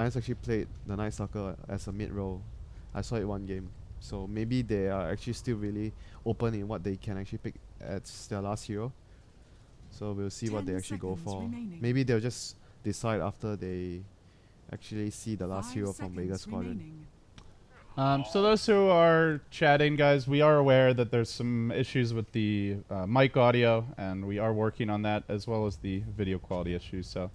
Lions actually played the Night Stalker as a mid role. I saw it one game. So maybe they are actually still really open in what they can actually pick as their last hero. So we'll see what they actually go for. Maybe they'll just decide after they actually see the last hero from Vega Squadron. So those who are chatting, guys, we are aware that there's some issues with the mic audio, and we are working on that, as well as the video quality issues. So.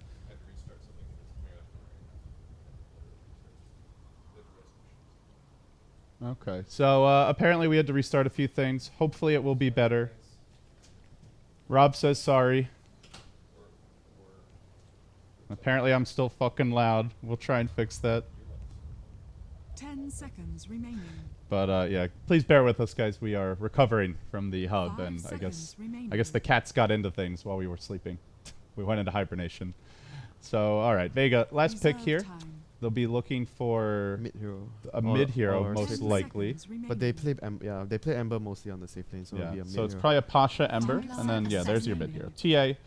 Okay, so apparently we had to restart a few things. Hopefully it will be better. Rob says sorry. Apparently I'm still fucking loud. We'll try and fix that. 10 seconds remaining. But yeah, please bear with us, guys. We are recovering from the hub, and I guess the cats got into things while we were sleeping. We went into hibernation. So all right, Vega, last pick here. They'll be looking for a mid hero, most likely. But they play they play Ember mostly on the safe lane, so it'll be a mid so it's hero. probably a Pasha Ember, and then yeah, there's your mid hero. TA.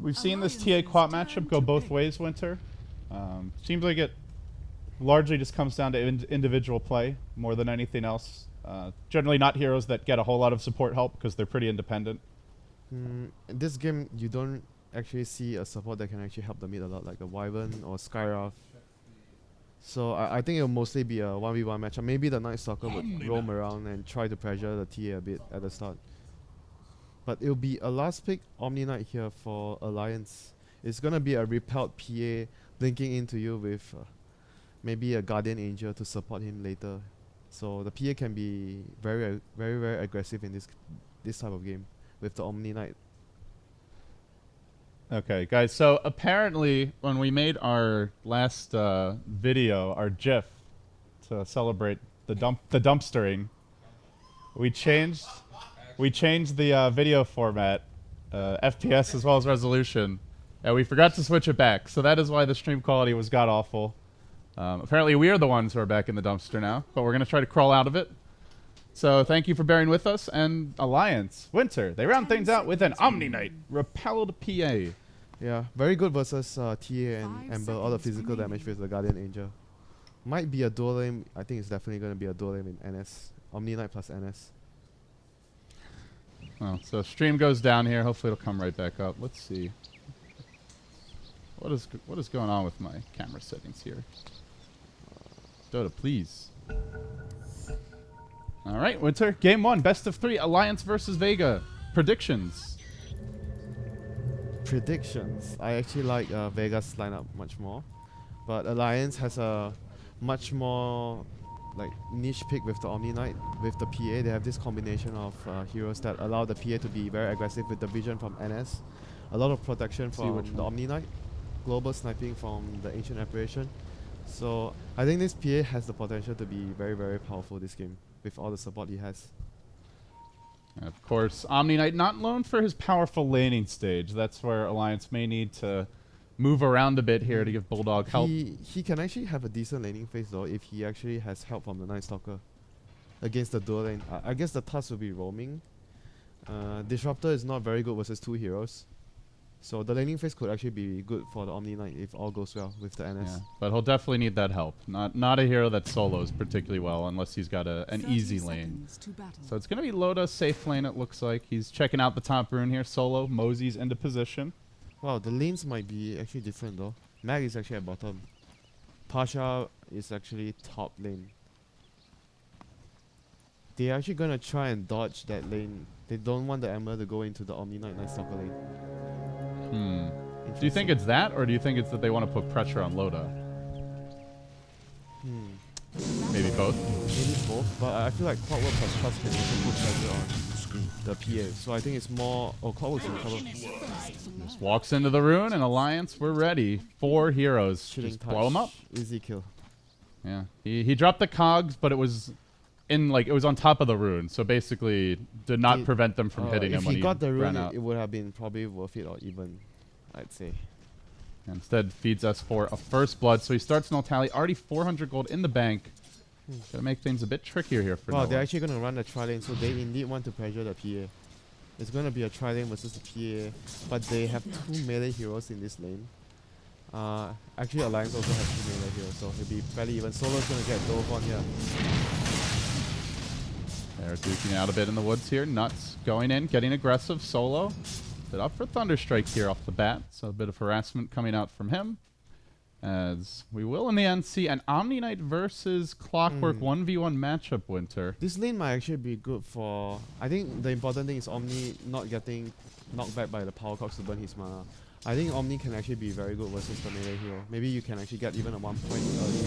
We've seen this TA quad matchup go both ways, WinteR. Seems like it largely just comes down to individual play more than anything else. Generally not heroes that get a whole lot of support help because they're pretty independent. In this game, you don't actually see a support that can actually help the mid a lot, like a Wyvern or Skyrath. So I think it'll mostly be a 1v1 matchup. Maybe the Night Stalker would roam around and try to pressure the TA a bit at the start. But it'll be a last pick Omni Knight here for Alliance. It's gonna be a repelled PA linking into you with maybe a Guardian Angel to support him later. So the PA can be very aggressive in this type of game with the Omni Knight. Okay, guys, so apparently when we made our last video, our GIF, to celebrate the dumpstering, we changed the video format, FPS as well as resolution, and we forgot to switch it back. So that is why the stream quality was god-awful. Apparently we are the ones who are back in the dumpster now, but we're going to try to crawl out of it. So thank you for bearing with us. And Alliance, WinteR, they round things out with an Omni Knight, repelled PA. Yeah, very good versus TA and Ember, all the physical damage with the Guardian Angel. Might be a dual lane. I think it's definitely going to be a dual lane in NS. Omni Knight plus NS. Oh, so stream goes down here. Hopefully it'll come right back up. Let's see. What is going on with my camera settings here? Dota, please. All right, WinteR, game 1, best of 3, Alliance versus Vega. Predictions. I actually like Vega's lineup much more, but Alliance has a much more like niche pick with the Omni Knight. With the PA, they have this combination of heroes that allow the PA to be very aggressive with the vision from NS, a lot of protection from the Omni Knight, global sniping from the Ancient Apparition. So I think this PA has the potential to be very powerful this game with all the support he has. Of course, Omni Knight not known for his powerful laning stage. That's where Alliance may need to move around a bit here to give Bulldog help. He can actually have a decent laning phase though if he actually has help from the Night Stalker against the dual lane. I guess the task will be roaming. Disruptor is not very good versus 2 heroes. So the laning phase could actually be good for the Omni Knight if all goes well with the NS. Yeah, but he'll definitely need that help. Not a hero that solos particularly well unless he's got an easy lane. So it's going to be Loda safe lane, it looks like. He's checking out the top rune here. Solo, Mosey's into position. Wow, the lanes might be actually different though. Mag is actually at bottom. Pasha is actually top lane. They're actually going to try and dodge that lane. They don't want the Ember to go into the Omni Knight Night Stalker lane. Do you think it's that, or do you think it's that they want to put pressure on Loda? Maybe both? Maybe both, but I feel like Clockwork plus Trust can also put pressure on the PA. So I think it's more... Oh, Clockwork's in trouble. Just walks into the rune, and Alliance, we're ready. 4 heroes. Just blow them up. Easy kill. Yeah. He dropped the cogs, but it was it was on top of the rune, so basically did not prevent them from hitting him when he got the rune, out. it would have been probably worth it or even, I'd say. Instead feeds us for a first blood, so he starts no tally. Already 400 gold in the bank. Gonna make things a bit trickier here for Wow, they're actually gonna run the tri-lane, so they indeed want to pressure the PA. It's gonna be a tri-lane versus the PA, but they have 2 melee heroes in this lane. Actually, Alliance also has 2 melee here, so it'll be fairly even. Solo's gonna get dove on here. They're duking out a bit in the woods here. Nuts going in, getting aggressive. Solo. Bit up for Thunderstrike here off the bat. So a bit of harassment coming out from him. As we will in the end see an Omni Knight versus Clockwork 1v1 matchup, WinteR. This lane might actually be good for... I think the important thing is Omni not getting knocked back by the Power Cogs to burn his mana. I think Omni can actually be very good versus the melee hero. Maybe you can actually get even a 1 point early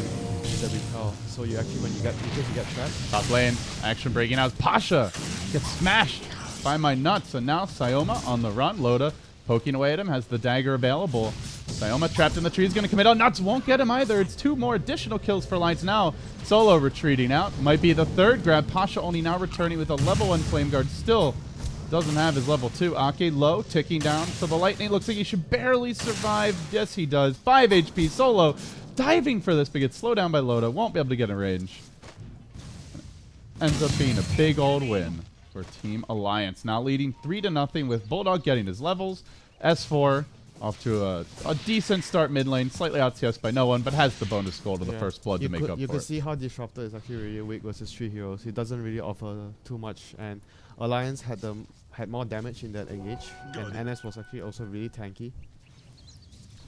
with the repel. So you actually, when you get, in case you get trapped. Top lane, action breaking out. Pasha gets smashed by my nuts. And now Sayoma on the run. Loda poking away at him, has the dagger available. Sayoma trapped in the tree is going to commit. Oh, Nuts won't get him either. It's 2 more additional kills for Alliance now. Solo retreating out. Might be the 3rd grab. Pasha only now returning with a level 1 Flame Guard. Still doesn't have his level 2. Ake low, ticking down to the lightning. Looks like he should barely survive. Yes, he does. 5 HP. Solo diving for this, but gets slowed down by Loda. Won't be able to get in range. Ends up being a big old win for Team Alliance. Now leading 3-0 with Bulldog getting his levels. S4 off to a decent start mid lane. Slightly out CS by no one, but has the bonus goal to the first blood to make up for it. You could see how Disruptor is actually really weak versus 3 heroes. He doesn't really offer too much, and Alliance had more damage in that engage, and NS was actually also really tanky.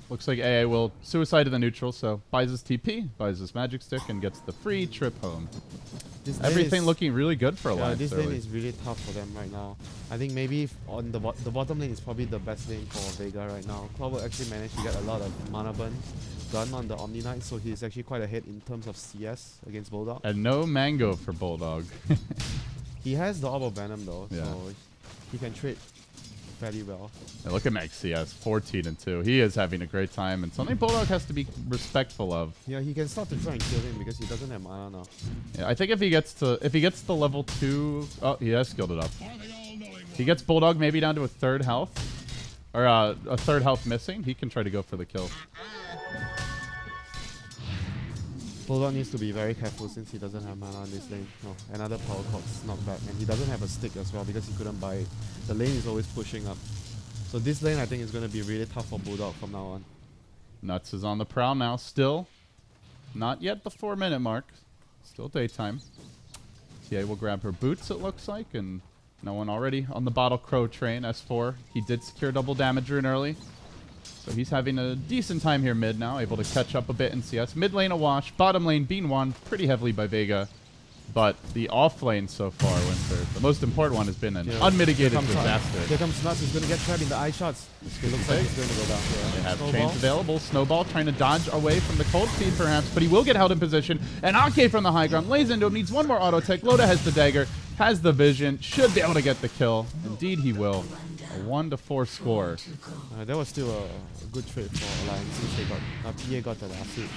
Looks like AA will suicide to the neutral, so buys his TP, buys his magic stick, and gets the free trip home. Everything looking really good for Alliance. Yeah, this lane is really tough for them right now. I think maybe on the bottom lane is probably the best lane for Vega right now. Clover actually managed to get a lot of mana burn done on the Omni Knight, so he's actually quite ahead in terms of CS against Bulldog. And no mango for Bulldog. He has the Orb of Venom though, Yeah. so he can trade fairly well. Yeah, look at Max CS, 14-2. He is having a great time, and something Bulldog has to be respectful of. Yeah, he can start to try and kill him because he doesn't have mana now. Yeah, I think if he gets to level 2, oh, he has skilled it up. If he gets Bulldog maybe down to a 3rd health, or a 3rd health missing, he can try to go for the kill. Bulldog needs to be very careful since he doesn't have mana on this lane. No, another Power Cox knockback, and he doesn't have a stick as well because he couldn't buy it. The lane is always pushing up. So this lane I think is going to be really tough for Bulldog from now on. Nuts is on the prowl now, still. Not yet the 4-minute mark. Still daytime. TA will grab her boots, it looks like, and no one already on the Bottle Crow train. S4, he did secure double damage rune early. So he's having a decent time here mid now, able to catch up a bit in CS. Mid lane a wash, bottom lane being won pretty heavily by Vega. But the off lane so far, WinteR, the most important one has been an unmitigated disaster. Here comes Nuts, he's going to get trapped in the eye shots. It looks like he's going to go down here. They have chains available. Snowball trying to dodge away from the cold feed perhaps, but he will get held in position. And Ake from the high ground lays into him, needs one more auto tech. Loda has the dagger, has the vision, should be able to get the kill. Indeed he will. A 1-4 score. That was still a good trade for Alliance since they got, PA got the last hit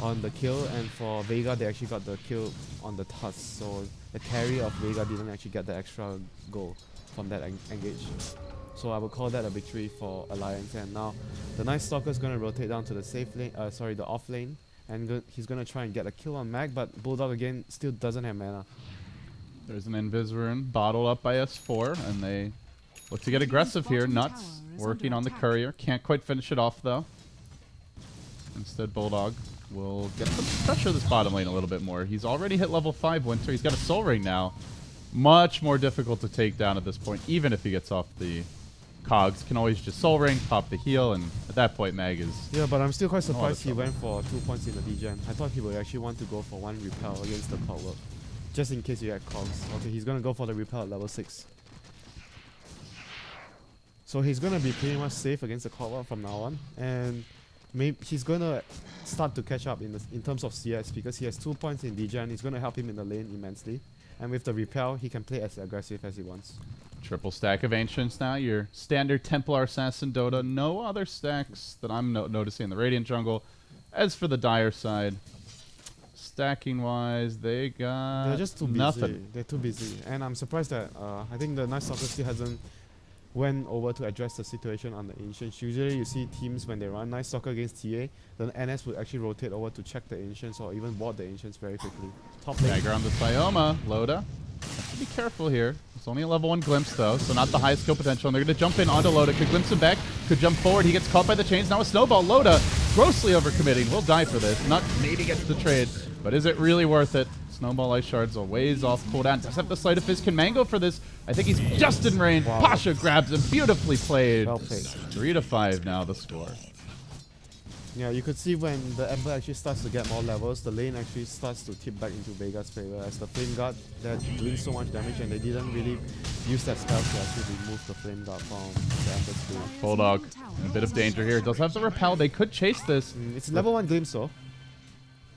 on the kill, and for Vega they actually got the kill on the tusk, so the carry of Vega didn't actually get the extra goal from that engage. So I would call that a victory for Alliance. And now the Night Stalker is going to rotate down to the safe lane, the off lane, and he's going to try and get a kill on Mag, but Bulldog again still doesn't have mana. There's an Invis rune bottled up by S4, and they look to get aggressive here. Nuts working on the courier. Can't quite finish it off though. Instead, Bulldog will get to pressure this bottom lane a little bit more. He's already hit level 5 WinteR. He's got a soul ring now. Much more difficult to take down at this point, even if he gets off the cogs. Can always just soul ring, pop the heal, and at that point Mag is... Yeah, but I'm still quite surprised he went for 2 points in the degen. I thought he would actually want to go for 1 repel against the Clockwork, just in case you had cogs. Okay, he's going to go for the repel at level 6. So he's going to be pretty much safe against the Clockwork from now on, and maybe he's going to start to catch up in terms of CS because he has 2 points in degen. It's going to help him in the lane immensely, and with the repel he can play as aggressive as he wants. Triple stack of Ancients now, your standard Templar Assassin Dota. No other stacks that I'm noticing in the Radiant jungle. As for the Dire side, stacking wise, they're just too nothing. busy. They're too busy, and I'm surprised that I think the Night Stalker still hasn't went over to address the situation on the Ancients. Usually you see teams when they run Night Stalker against TA, then NS would actually rotate over to check the Ancients or even ward the Ancients very quickly. Top lane. Dagger on the Sayoma. Loda. Have to be careful here. It's only a level 1 glimpse though, so not the highest skill potential. And they're going to jump in onto Loda. Could glimpse him back. Could jump forward. He gets caught by the chains. Now a snowball. Loda grossly overcommitting. Will die for this. Nuts maybe gets the trade, but is it really worth it? Snowball Ice Shards a ways off cooldown. Does have the Sleight of Fist. Can Mango for this. I think he's just in range. Wow. Pasha grabs him. Beautifully played. Well played. 3-5 now the score. Yeah, you could see when the Ember actually starts to get more levels, the lane actually starts to tip back into Vega's favor as the Flame Guard, they're doing so much damage and they didn't really use that spell to actually remove the Flame Guard from the Ember's screen. Bulldog in a bit of danger here. Does have the repel. They could chase this. It's level 1 glimpse though.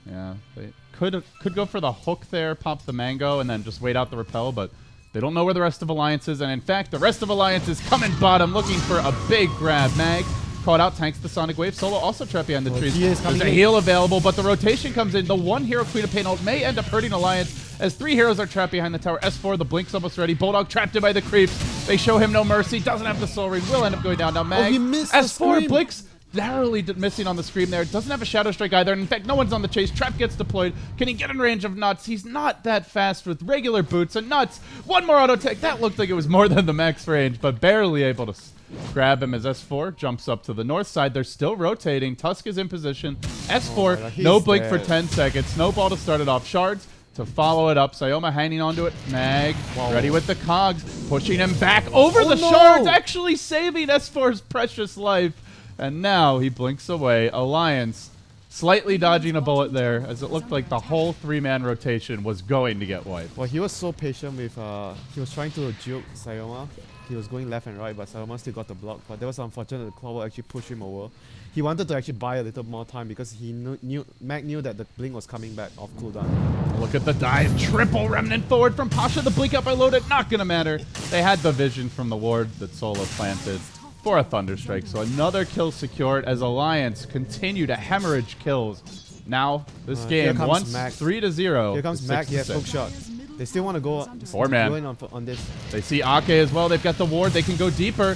Yeah, they could go for the hook there, pop the Mango, and then just wait out the repel, but they don't know where the rest of Alliance is, and in fact, the rest of Alliance is coming bottom, looking for a big grab. Mag caught out, tanks the Sonic Wave. Solo also trapped behind the trees. There's a heal available, but the rotation comes in. The one hero Queen of Pain ult may end up hurting Alliance as 3 heroes are trapped behind the tower. S4, the Blink's almost ready. Bulldog trapped in by the creeps. They show him no mercy. Doesn't have the Soul Ring. Will end up going down. Now Mag. he missed the S4, scream. Blink's narrowly missing on the scream there. Doesn't have a Shadow Strike either. And in fact, no one's on the chase. Trap gets deployed. Can he get in range of Nuts? He's not that fast with regular boots. And Nuts, one more auto tech. That looked like it was more than the max range, but barely able to grab him as S4 jumps up to the north side. They're still rotating. Tusk is in position. S4, God, no he's blink for dead. 10 seconds. Snowball to start it off. Shards to follow it up. Sayoma hanging onto it. Mag ready with the cogs. Pushing him back over the no. shards. Actually saving S4's precious life. And now he blinks away. Alliance slightly dodging a bullet there as it looked like the whole 3-man rotation was going to get wiped. Well, he was so patient with, he was trying to juke Sayoma. He was going left and right, but Sayoma still got the block. But that was unfortunate. The Claw actually pushed him over. He wanted to actually buy a little more time because he Mag knew that the Blink was coming back off cooldown. Look at the dive. Triple remnant forward from Pasha. The blink up by loaded. Not going to matter. They had the vision from the ward that Solo planted for a Thunderstrike. So another kill secured as Alliance continue to hemorrhage kills. Now, this Here game, comes once Mag. 3-0. Here comes to Mag, he has 6-6. hook shot. They still want to go man. go in on this. They see Ake as well. They've got the ward. They can go deeper.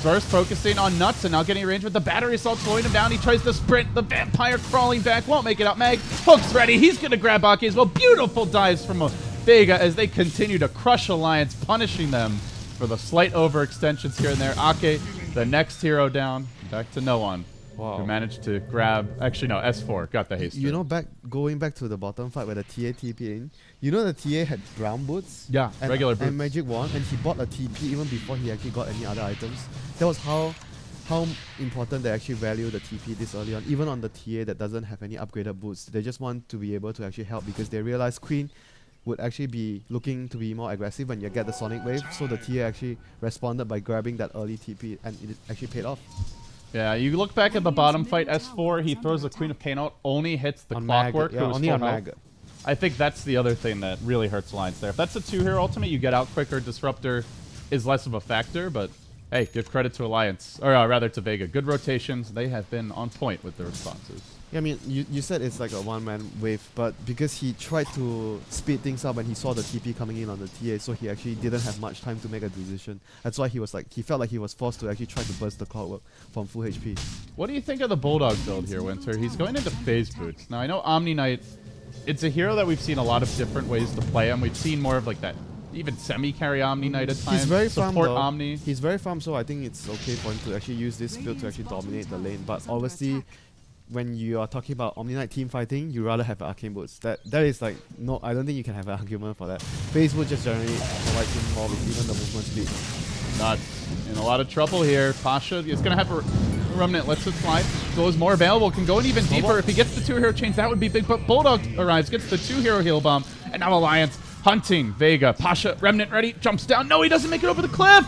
First focusing on Nuts and now getting range with the battery assault slowing him down. He tries to sprint. The vampire crawling back. Won't make it out. Mag. Hook's ready. He's going to grab Ake as well. Beautiful dives from Vega as they continue to crush Alliance, punishing them for the slight overextensions here and there. Ake, the next hero down. Back to no one. Wow. Who managed to grab... Actually, no. S4 got the haste. You know, going back to the bottom fight where the TA TP in, you know the TA had brown boots? Yeah, and, regular boots. And magic wand, and he bought a TP even before he actually got any other items. That was how important they actually value the TP this early on. Even on the TA that doesn't have any upgraded boots, they just want to be able to actually help because they realize Queen would actually be looking to be more aggressive when you get the Sonic Wave. So the TA actually responded by grabbing that early TP, and it actually paid off. Yeah, you look back at the bottom fight, S4, he throws the Queen of Pain out, only hits the On Clockwork, Mag, yeah, who was only full on health. Mag. I think that's the other thing that really hurts Alliance there. If that's a 2-hero ultimate, you get out quicker. Disruptor is less of a factor, but hey, give credit to Alliance, or rather to Vega. Good rotations. They have been on point with their responses. Yeah, I mean, you said it's like a one-man wave, but because he tried to speed things up and he saw the TP coming in on the TA, so he actually didn't have much time to make a decision. That's why he felt like he was forced to actually try to burst the Clockwork from full HP. What do you think of the Bulldog build here, WinteR? He's going into phase boots. Now, I know Omni Knight, it's a hero that we've seen a lot of different ways to play him. We've seen more of like that, even semi-carry Omni Knight at times. He's very farm Support though. Omni. He's very farm, so I think it's okay for him to actually use this build to actually dominate the lane. But obviously, when you are talking about Omni Knight team fighting, you rather have Arcane Boots. That is like, no, I don't think you can have an argument for that. Phase Boot just generally provides him more with even the movement speed. Not in a lot of trouble here. Pasha is going to have a Remnant, lets it slide. So is more available, can go in even deeper. If he gets the 2-hero chains, that would be big. But Bulldog arrives, gets the 2-hero heal bomb, and now Alliance hunting Vega. Pasha, Remnant ready, jumps down. No, he doesn't make it over the cliff.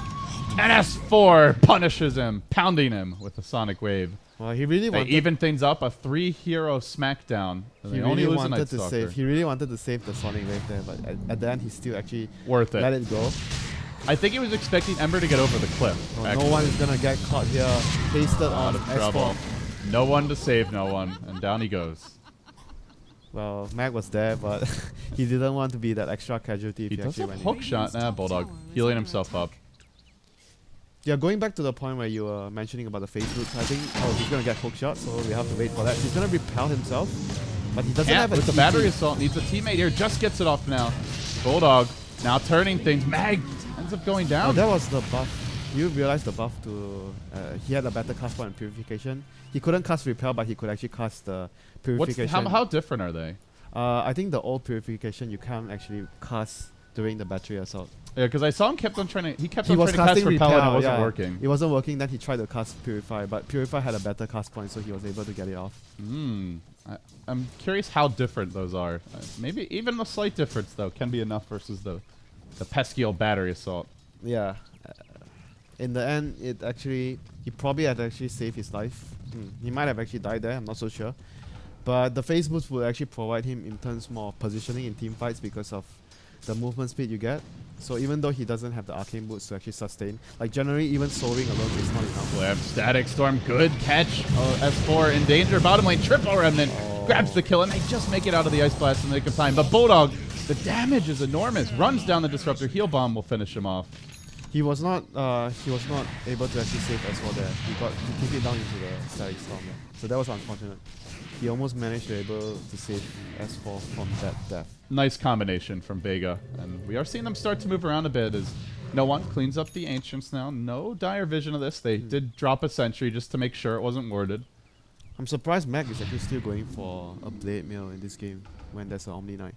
And S4 punishes him, pounding him with the Sonic Wave. Well, he really They wanted. even things up, a 3-hero smackdown. And He they only really lose a Night wanted to Stalker. save. He really wanted to save the Sonic Wave there, but at the end, he still actually Worth it. let it go. I think he was expecting Ember to get over the cliff. Oh, no actually. one is gonna get caught here. Pasted Out on of trouble. S4. No one to save no one, and down he goes. Well, Mag was there, but he didn't want to be that extra casualty if He he does actually have went in. hook shot. Nah, Bulldog healing himself up. Yeah, going back to the point where you were mentioning about the phase boots, I think he's gonna get hook shot, so we have to wait for that. He's gonna repel himself, but he doesn't have a With the TP. battery assault, needs a teammate here. Just gets it off now. Bulldog now turning things. Mag ends up going Oh, down. that was the buff. You realize the buff to he had a better cast point and purification. He couldn't cast repel, but he could actually cast the purification. How different are they? I think the old purification you can't actually cast during the battery assault. Yeah, because I saw him kept on trying to. He kept He on was trying to cast casting repel and it repel, wasn't yeah. working. It wasn't working. Then he tried to cast purify, but purify had a better cast point, so he was able to get it off. I'm curious how different those are. Maybe even a slight difference though can be enough versus the pesky old battery assault. Yeah. In the end, it actually he probably had actually saved his life. He might have actually died there. I'm not so sure. But the phase boost will actually provide him in terms more of positioning in team fights because of the movement speed you get. So even though he doesn't have the arcane boots to actually sustain, like generally even soaring alone is not enough. We have Static Storm, good catch. S4 in danger, bottom lane, triple remnant. Grabs the kill and they just make it out of the Ice Blast in the nick of time. But Bulldog, the damage is enormous. Runs down the Disruptor, heal bomb will finish him off. He was not able to actually save S4 there. He kicked it down into the Static Storm. So that was unfortunate. He almost managed to be able to save S4 from that death. Nice combination from Vega. And we are seeing them start to move around a bit as no one cleans up the Ancients now. No dire vision of this. They did drop a sentry just to make sure it wasn't warded. I'm surprised Mac is actually still going for a Blade Mail in this game when there's an Omni Knight.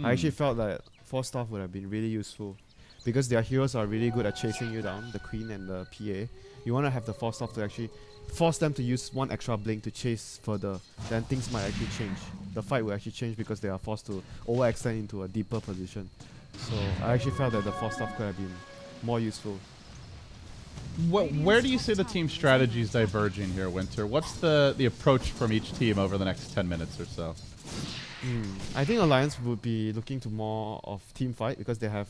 I actually felt that 4 staff would have been really useful because their heroes are really good at chasing you down, the Queen and the PA. You want to have the 4 staff to actually force them to use 1 extra blink to chase further. Then things might actually change. The fight will actually change because they are forced to overextend into a deeper position. So I actually felt that the 4 staff could have been more useful. Where do you see the team strategies diverging here, WinteR? What's the approach from each team over the next 10 minutes or so? I think Alliance would be looking to more of team fight because they have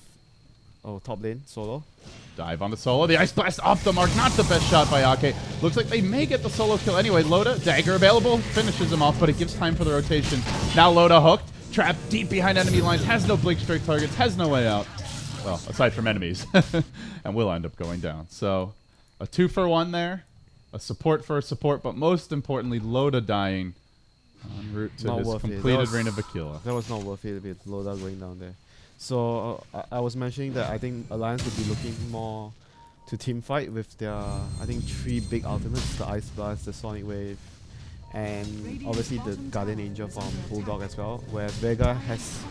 top lane, solo. Dive on the solo. The Ice Blast off the mark. Not the best shot by Ake. Looks like they may get the solo kill anyway. Loda, dagger available. Finishes him off, but it gives time for the rotation. Now Loda hooked. Trapped deep behind enemy lines. Has no blink strike targets. Has no way out. Well, aside from enemies. And will end up going down. So, a 2-for-1 there. A support for a support, but most importantly, Loda dying en route to his completed reign of Aquila. That was not worth it with Loda going down there. So I was mentioning that I think Alliance would be looking more to team fight with their, I think, 3 big ultimates, the Ice Blast, the Sonic Wave, and obviously the Guardian Angel from Bulldog as well, whereas Vega has,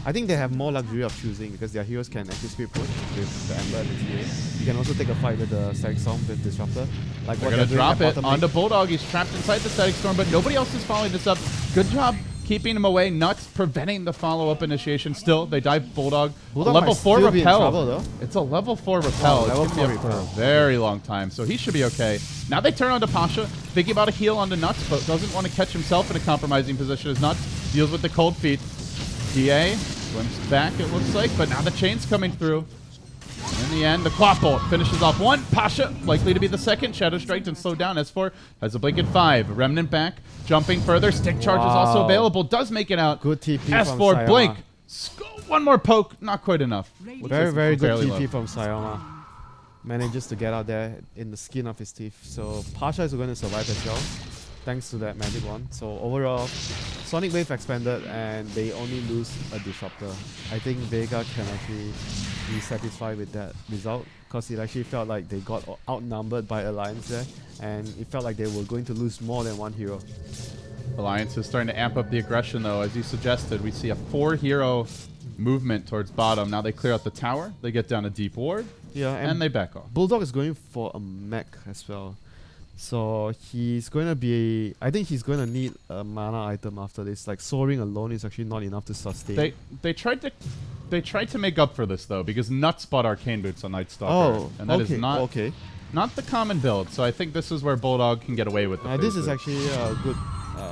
I think they have more luxury of choosing because their heroes can actually speed push with the Ember and the TA. You can also take a fight with the Static Storm with Disruptor. Like they're going to drop it onto Bulldog. He's trapped inside the Static Storm, but nobody else is following this up. Good job keeping him away. Nuts preventing the follow-up initiation. Still, they dive Bulldog. Level 4 repel. It's a level 4 repel. It's going to be for a very long time, so he should be okay. Now they turn onto Pasha, thinking about a heal onto Nuts, but doesn't want to catch himself in a compromising position as Nuts deals with the cold feet. TA swims back, it looks like, but now the chain's coming through. And in the end, the Cloth Bolt finishes off 1. Pasha, likely to be the 2nd. Shadow Strike and slowed down. S4 has a blink at 5. Remnant back, jumping further. Stick charge is also available. Does make it out. Good TP S4 from blink. One more poke. Not quite enough. Very, very good TP from Sayama. Manages to get out there in the skin of his teeth. So Pasha is going to survive as well, thanks to that magic one. So overall, Sonic Wave expanded and they only lose a Disruptor. I think Vega can actually be satisfied with that result because it actually felt like they got outnumbered by Alliance there, and it felt like they were going to lose more than 1 hero. Alliance is starting to amp up the aggression though. As you suggested, we see a 4-hero movement towards bottom. Now they clear out the tower, they get down a deep ward, and they back off. Bulldog is going for a mech as well. So he's going to be, I think he's going to need a mana item after this. Like soaring alone is actually not enough to sustain. They tried to make up for this though, because Nuts bought Arcane Boots on Night Stalker, and that is not the common build. So I think this is where Bulldog can get away with it. This is actually a good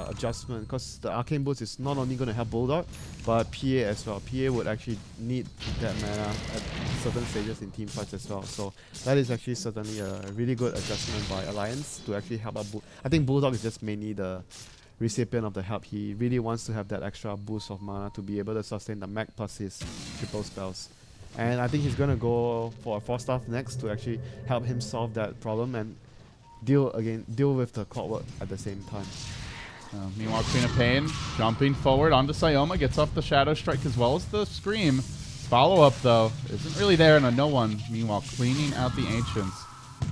adjustment because the Arcane Boots is not only going to help Bulldog, but PA as well. PA would actually need that mana at certain stages in team fights as well. So that is actually certainly a really good adjustment by Alliance to actually help out. I think Bulldog is just mainly the recipient of the help. He really wants to have that extra boost of mana to be able to sustain the mech plus his triple spells. And I think he's going to go for a 4-staff next to actually help him solve that problem and deal with the clockwork at the same time. Meanwhile, Queen of Pain jumping forward onto Sayoma, gets off the Shadow Strike as well as the Scream. Follow-up, though, isn't really there, and a no one. Meanwhile, cleaning out the Ancients.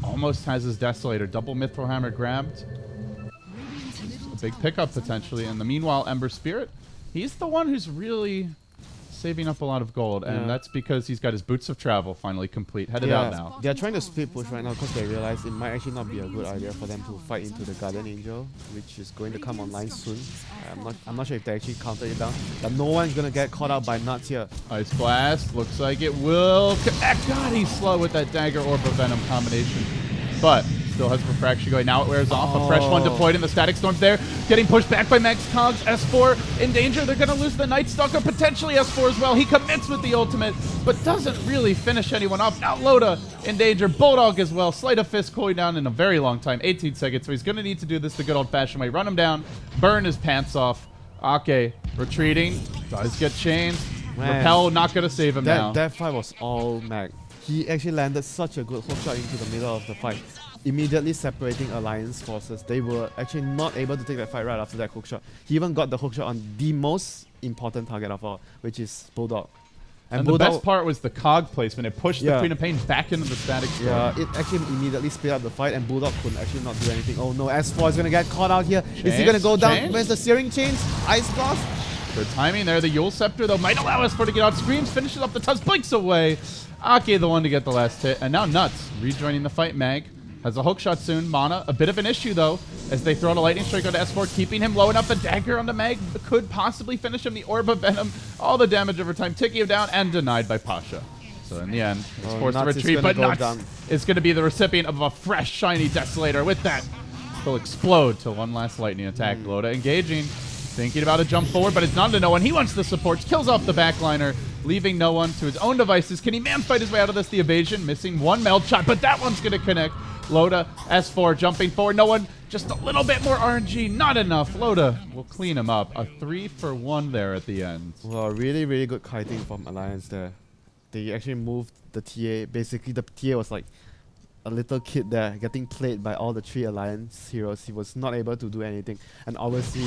almost has his Desolator. Double Mithril Hammer grabbed. A big pickup potentially. And the meanwhile, Ember Spirit, he's the one who's really saving up a lot of gold, and that's because he's got his Boots of Travel finally complete. Headed out now. They're trying to split push right now because they realize it might actually not be a good idea for them to fight into the Guardian Angel, which is going to come online soon. I'm not sure if they actually counted it down, but no one's gonna get caught out by Nuts here. Ice Blast, looks like it will connect. God, he's slow with that Dagger Orb of Venom combination, but still has Refraction going. Now it wears off. A fresh one deployed in the Static Storm's there. Getting pushed back by Max Cogs. S4 in danger. They're going to lose the Night Stalker. Potentially S4 as well. He commits with the ultimate, but doesn't really finish anyone off. Now Loda in danger. Bulldog as well. Sleight of Fist cooling down in a very long time. 18 seconds. So he's going to need to do this the good old-fashioned way. Run him down. Burn his pants off. Ake retreating. Does get chained. Man, Repel not going to save him now. That fight was all Mag. He actually landed such a good hook shot into the middle of the fight, immediately separating Alliance forces. They were actually not able to take that fight right after that hook shot. He even got the hook shot on the most important target of all, which is Bulldog. And the best part was the cog placement. It pushed the Queen of Pain back into the Static Storm. Yeah, it actually immediately split up the fight, and Bulldog couldn't actually not do anything. Oh no, S4 is going to get caught out here. Is he going to go down? Where's the Searing Chains? Ice Blast? Good timing there. The Yule Scepter, though, might allow S4 to get out. Screams, finishes up the Tusk, blinks away. Ake the one to get the last hit. And now Nuts rejoining the fight. Mag has a hook shot soon. Mana, a bit of an issue, though, as they throw a Lightning Strike onto S4, keeping him low enough. The dagger onto Mag could possibly finish him. The Orb of Venom, all the damage over time, ticking him down and denied by Pasha. So in the end, he's forced to retreat, but Nuts is going to be the recipient of a fresh, shiny Desolator. With that, he'll explode to one last lightning attack. Loda engaging. Thinking about a jump forward, but it's not to no one. He wants the supports, kills off the backliner, leaving no one to his own devices. Can he man-fight his way out of this? The evasion, missing one meld shot, but that one's going to connect. Loda, S4 jumping forward. No one, just a little bit more RNG, not enough. Loda will clean him up. A 3-for-1 there at the end. Well, really, really good kiting from Alliance there. They actually moved the TA. Basically, the TA was like a little kid there getting played by all the 3 Alliance heroes. He was not able to do anything, and obviously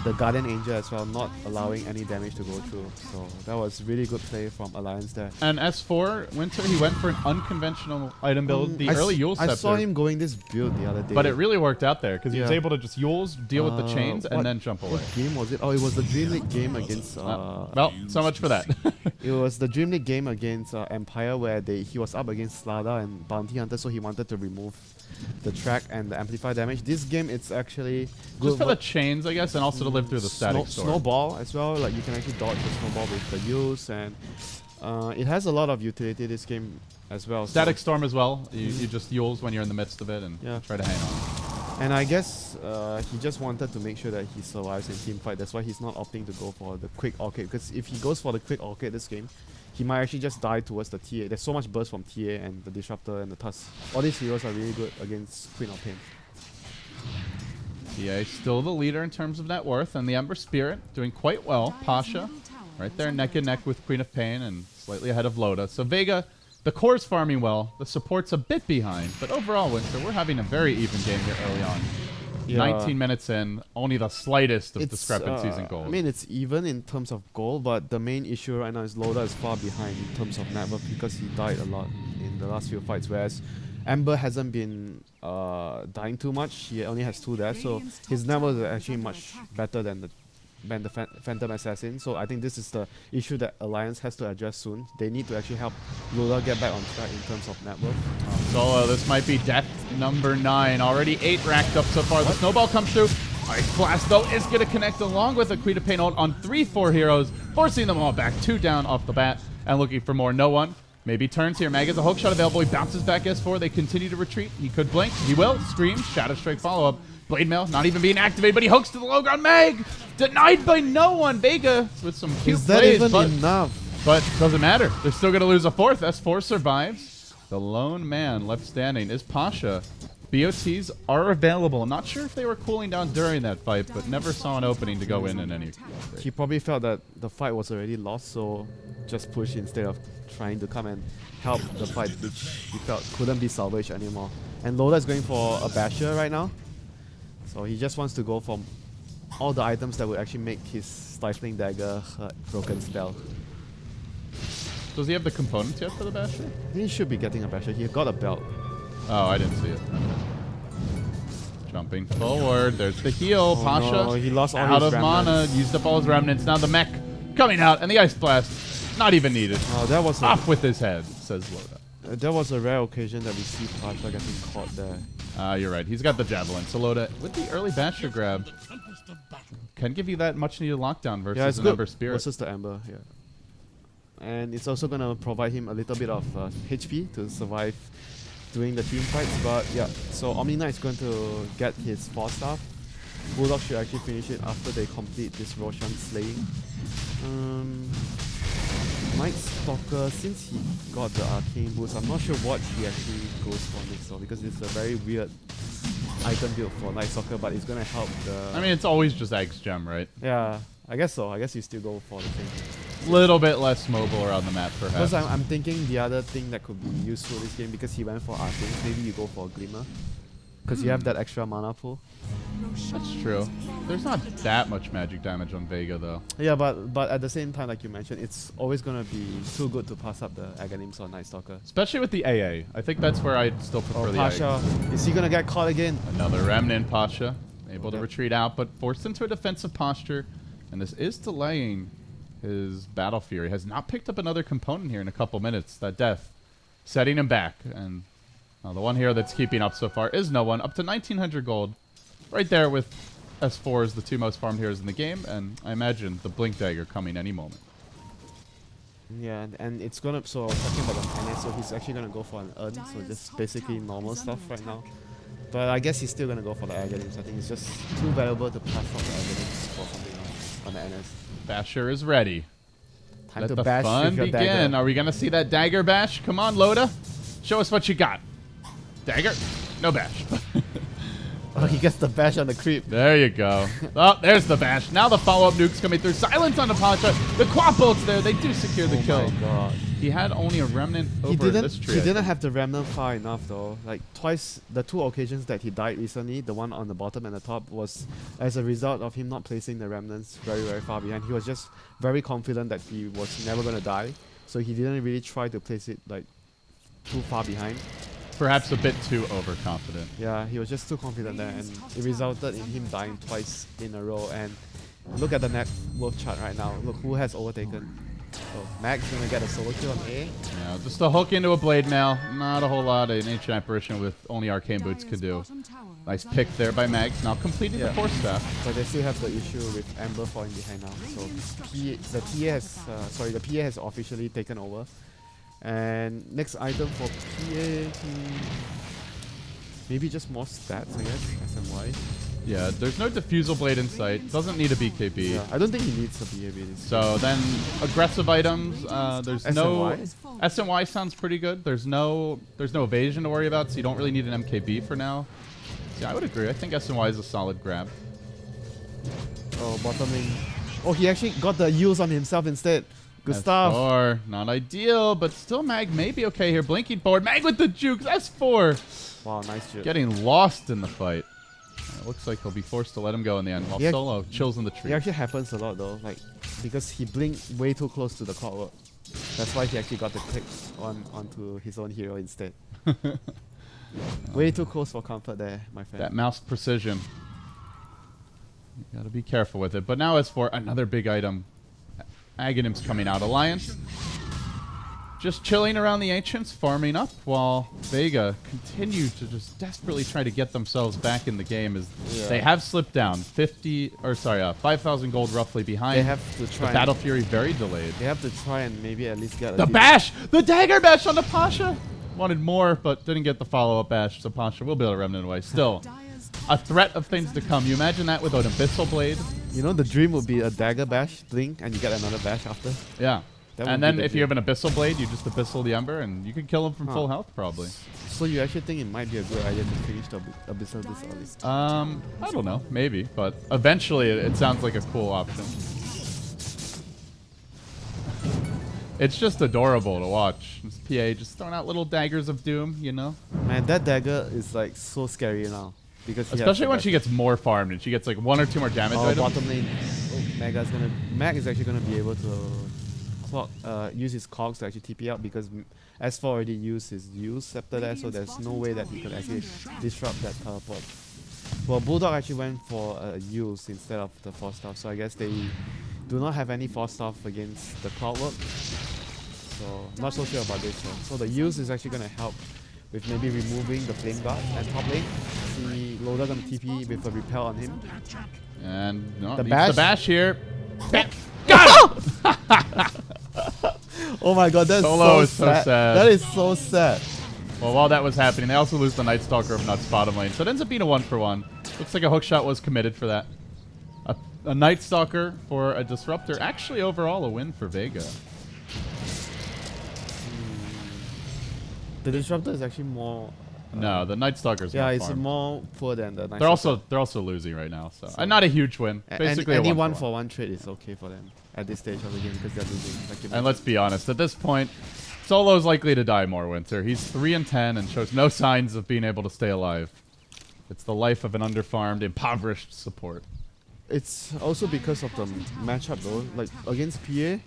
the Guardian Angel as well, not allowing any damage to go through. So that was really good play from Alliance there. And S4, WinteR, he went for an unconventional item build, the early Yule Scepter. I saw him going this build the other day. But it really worked out there, because he was able to just Yules, deal with the chains, and then jump away. What game was it? Oh, it was the Dream League game against... well, so much for that. It was the Dream League game against Empire, where he was up against Slada and Bounty Hunter, so he wanted to remove the track and the amplify damage. This game, it's actually good just for the chains, I guess, and also to live through the Static Storm. Snowball as well, like you can actually dodge the snowball with the use, and it has a lot of utility, this game as well. Static Storm as well. You just Yules when you're in the midst of it and try to hang on. And I guess he just wanted to make sure that he survives in team fight. That's why he's not opting to go for the quick arcade, because if he goes for the quick arcade this game, he might actually just die towards the TA. There's so much burst from TA and the Disruptor and the Tusk. All these heroes are really good against Queen of Pain. TA still the leader in terms of net worth, and the Ember Spirit doing quite well. Pasha right there neck and neck with Queen of Pain and slightly ahead of Loda. So Vega, the core's farming well. The support's a bit behind, but overall, WinteR, we're having a very even game here early on. 19 minutes in, only the slightest of discrepancies in gold. I mean, it's even in terms of gold, but the main issue right now is Loda is far behind in terms of net worth because he died a lot in the last few fights, whereas Ember hasn't been dying too much. He only has 2 deaths, so his net worth is actually much better than the Phantom Assassin. So I think this is the issue that Alliance has to address soon. They need to actually help Loda get back on track in terms of net worth. Solo, this might be death number 9. Already 8 racked up so far. The snowball comes through. Ice Blast, though, is going to connect along with a Queen of Pain ult on 3-4 heroes, forcing them all back. 2 down off the bat and looking for more. No one. Maybe turns here. Mag has a hook shot available. He bounces back S4. They continue to retreat. He could blink. He will. Scream. Shadow Strike follow-up. Blade Mail not even being activated, but he hooks to the low ground. Mag denied by no one. Vega with some cute plays, but doesn't matter. They're still going to lose a 4th. S4 survives. The lone man left standing is Pasha. BOTs are available. Not sure if they were cooling down during that fight, but never saw an opening to go in any. He probably felt that the fight was already lost, so just push instead of trying to come and help the fight, which he felt couldn't be salvaged anymore. And Loda is going for a basher right now. So he just wants to go for all the items that would actually make his Stifling Dagger broken spell. Does he have the components yet for the basher? He should be getting a basher. He got a belt. Oh, I didn't see it. Jumping forward. There's the heal. Oh, Pasha no, he lost all out his of mana. remnants. Used up all his remnants. Now the mech coming out. And the Ice Blast. Not even needed. Oh, that was a, Off with his head, says Loda. that was a rare occasion that we see Pasha getting caught there. You're right. He's got the Javelin. So Loda, with the early Basher grab, can give you that much needed lockdown versus Yeah, it's an good Ember Spirit. versus the Ember, yeah. And it's also going to provide him a little bit of HP to survive doing the team fights. But yeah, so Omni Knight's going to get his 4-star. Bulldog should actually finish it after they complete this Roshan slaying. Night Stalker, since he got the arcane boost, I'm not sure what he actually goes for next door, because it's a very weird item build for Night Stalker, but it's gonna help the... I mean, it's always just Axe Gem, right? yeah, I guess so. I guess you still go for the thing. Little bit less mobile around the map, perhaps. Because I'm thinking the other thing that could be useful this game, because he went for arcanes, maybe you go for a Glimmer. Because you have that extra mana pool. That's true. There's not that much magic damage on Vega, though. Yeah, but at the same time, like you mentioned, it's always gonna be too good to pass up the Aghanims or Night Stalker. Especially with the AA. I think that's where I'd still prefer Oh, the Pasha, is he gonna get caught again? Another Remnant Pasha. Able to Okay. retreat out, but forced into a defensive posture. And this is delaying his Battle Fury. Has not picked up another component here in a couple minutes. That death. Setting him back. And the one hero that's keeping up so far is no one. Up to 1900 gold. Right there with S4 as the two most farmed heroes in the game. And I imagine the Blink Dagger coming any moment. Yeah, and it's gonna, so talking about the finance, so he's actually gonna go for an Urn, so just basically normal stuff right now. But I guess he's still gonna go for the Aghanims. I think it's just too valuable to pass on the Aghanims for something else on the NS. Basher is ready. Time Let to the bash fun with your begin. dagger. Are we going to see that dagger bash? Come on, Loda. Show us what you got. Dagger? No bash. Oh, he gets the bash on the creep. There you go. Oh, there's the bash. Now the follow-up nuke's coming through. Silence on the Pasha. The quad bolts there. They do secure the kill. Oh my god. He had only a remnant He over didn't, this tree. he I didn't think. have the remnant far enough though. Like twice, the two occasions that he died recently, the one on the bottom and the top, was as a result of him not placing the remnants very, very far behind. He was just very confident that he was never going to die. So he didn't really try to place it like too far behind. Perhaps a bit too overconfident. Yeah, he was just too confident there, and it resulted in him dying twice in a row. And look at the net worth chart right now. Look who has overtaken. Oh, Mag's gonna get a solo kill on A. Yeah, just a hook into a blade mail. Not a whole lot an Ancient Apparition with only Arcane Boots could do. Nice pick there by Mags. Now completing the Force Staff. But they still have the issue with Amber falling behind now. So the PA has officially taken over. And next item for PA, maybe just more stats, I guess, SMY. Yeah, there's no Diffusal Blade in sight. Doesn't need a BKB. Yeah, I don't think he needs a BKB. So then aggressive items, there's no SMY? SNY sounds pretty good. There's no evasion to worry about, so you don't really need an MKB for now. Yeah, I would agree. I think SNY is a solid grab. Oh, bottom lane. Oh, he actually got the use on himself instead. Good stuff. S4, not ideal, but still Mag may be okay here. Blinking forward, Mag with the jukes, S4. Wow, nice job. Getting lost in the fight. Looks like he'll be forced to let him go in the end. While Yeah. Solo chills in the tree. It actually happens a lot though, like because he blinked way too close to the clockwork. That's why he actually got the click onto his own hero instead. Way too close for comfort there, my friend. That mouse precision. You gotta be careful with it. But now as for another big item, Aghanim's coming out. Alliance just chilling around the Ancients, farming up, while Vega continue to just desperately try to get themselves back in the game as they have slipped down 5,000 gold roughly behind. They have to try. The Battle Fury very delayed. They have to try and maybe at least get a The bash! The dagger bash on the Pasha! Wanted more, but didn't get the follow-up bash, so Pasha will be able to remnant away. Still, a threat of things to come. You imagine that with an Abyssal Blade? You know, the dream would be a dagger bash, blink, and you get another bash after. Yeah. That would And be then the if you dream. have an Abyssal Blade, you just Abyssal the Ember, and you can kill him from full health, probably. So you actually think it might be a good idea to finish the Abyssal this early? I don't know. Maybe. But eventually, it sounds like a cool option. It's just adorable to watch. This PA just throwing out little daggers of doom, you know? Man, that dagger is like so scary now. Because Especially when she gets more farmed and she gets like 1 or 2 more damage items. bottom lane. Oh, Mag is actually gonna be able to use his cogs to actually TP out because S4 already used his use scepter there, so there's no way that he could actually disrupt that teleport. Well, Bulldog actually went for a use instead of the Force Staff, so I guess they do not have any Force Staff against the Cloudwork. So not so sure about this one. So the use is actually gonna help with maybe removing the Flame Guard and top lane. See Loader gonna TP with a repel on him. And no, The needs bash? the bash here. Oh my god, that's Solo so is so sad. sad. That is so sad. Well, while that was happening, they also lose the Night Stalker of Nuts bottom lane. So it ends up being a 1-for-1. Looks like a hookshot was committed for that. A Night Stalker for a Disruptor. Actually, overall, a win for Vega. The Disruptor is actually more... No, the Night Stalker's yeah, more it's farmed. more poor than the Night They're also losing right now, so not a huge win. Basically, any a 1 1-for-1. for 1 trade is okay for them at this stage of the game because they're losing. Like you And let's be honest, at this point, Solo's likely to die more, Winter. He's 3-10 and shows no signs of being able to stay alive. It's the life of an underfarmed, impoverished support. It's also because of the matchup though. Like against PA,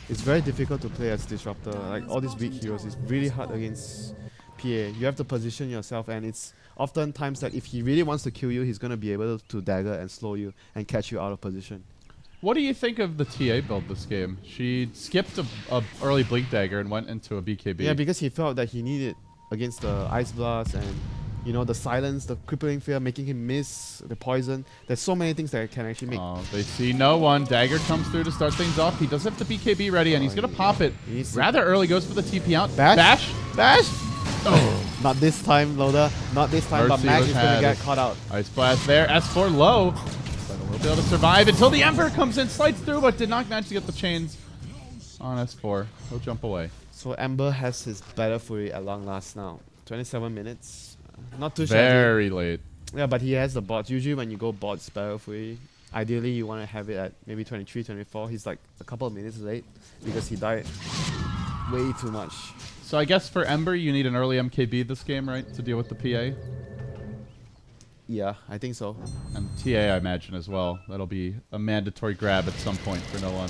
it's very difficult to play as Disruptor. Like all these weak heroes, it's really hard against PA. You have to position yourself, and it's often times that if he really wants to kill you, he's gonna be able to dagger and slow you and catch you out of position. What do you think of the TA build this game? She skipped a early Blink Dagger and went into a BKB. Yeah, because he felt that he needed against the Ice Blast and you know the silence, the crippling fear, making him miss the poison. There's so many things that can actually make. Oh, they see no one. Dagger comes through to start things off. He does have the BKB ready, and he's going to pop it rather early. Goes for the TP out. Bash? Bash? Oh. Not this time, Loader. Not this time, but Mercy Mag was is going to had. get caught out. Ice Blast there. S4 low. But will be able to survive until the Emperor comes in, slides through, but did not manage to get the chains on S4. He'll jump away. So Ember has his Battle Fury at long last now. 27 minutes. Not too shabby. Very late. Yeah, but he has the bots. Usually when you go bots Battle Fury, ideally you want to have it at maybe 23, 24. He's like a couple of minutes late because he died way too much. So I guess for Ember, you need an early MKB this game, right, to deal with the PA? Yeah, I think so. And TA, I imagine, as well. That'll be a mandatory grab at some point for no one.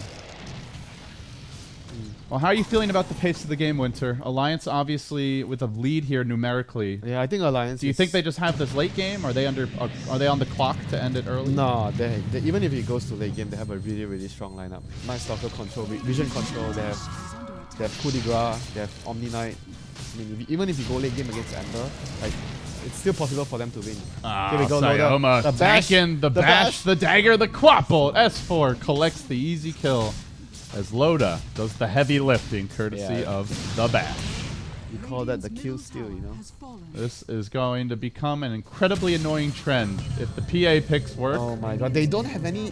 Well, how are you feeling about the pace of the game, Winter? Alliance obviously with a lead here numerically. Yeah, I think Alliance. Do you think they just have this late game? Are they on the clock to end it early? No, they even if it goes to late game, they have a really strong lineup. Night Stalker control, vision control. They have Coup de Grace, they have Omni Knight. I mean, even if you go late game against Ember, like it's still possible for them to win. Ah, Here we go, Sayoma the bash, tanking the bash, the dagger, the quapple. S4 collects the easy kill as Loda does the heavy lifting courtesy of the bash. You call that the kill steal, you know? This is going to become an incredibly annoying trend if the PA picks work. Oh my god, they don't have any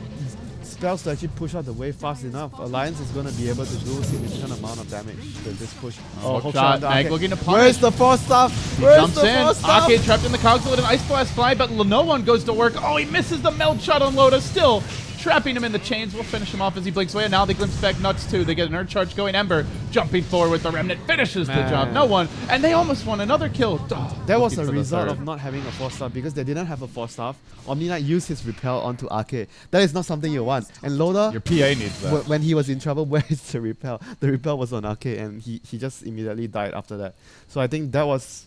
spells to actually push out the wave fast enough. Alliance is going to be able to do a significant amount of damage with this push. Hook shot. Mag looking to punish. Where's the Force Staff? He Where's jumps the in. Force Staff? Ake trapped in the cogs to let an Ice Blast fly, but no one goes to work. Oh, he misses the melt shot on Loda. Still trapping him in the chains. We'll finish him off as he blinks away. And now they glimpse back Nuts too. They get an Earth Charge going. Ember jumping forward with the Remnant. Finishes the job. No one. And they almost won another kill. Oh, that was a looking for the result third. of not having a Force Staff because they didn't have a Force Staff. Omni Knight used his repel onto Ake. That is not something you want. And Loda, Your PA needs that. when he was in trouble, where is the repel? The repel was on Ake and he just immediately died after that. So I think that was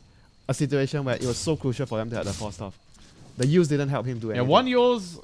a situation where it was so crucial for them to have the Force Staff. The use didn't help him do anything. Yeah, one Yule's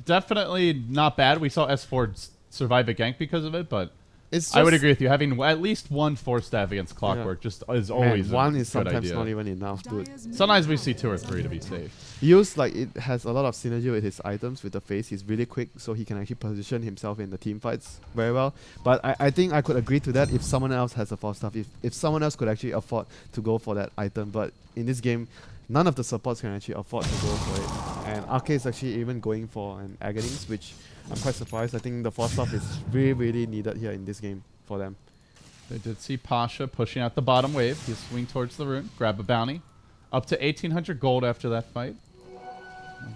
definitely not bad. We saw S4 survive a gank because of it, but It's I would just- agree with you. Having at least one Force Staff against Clockwork just is always one a is good sometimes idea. not even enough, dude. Sometimes we see 2 or 3 to be safe. Use like it has a lot of synergy with his items with the face. He's really quick, so he can actually position himself in the team fights very well. But I think I could agree to that if someone else has a Force Staff. If someone else could actually afford to go for that item. But in this game, none of the supports can actually afford to go for it. And Arcade is actually even going for an Aghanim's, which I'm quite surprised. I think the Force Staff is really needed here in this game for them. They did see Pasha pushing out the bottom wave. He'll swing towards the rune, grab a bounty. Up to 1,800 gold after that fight.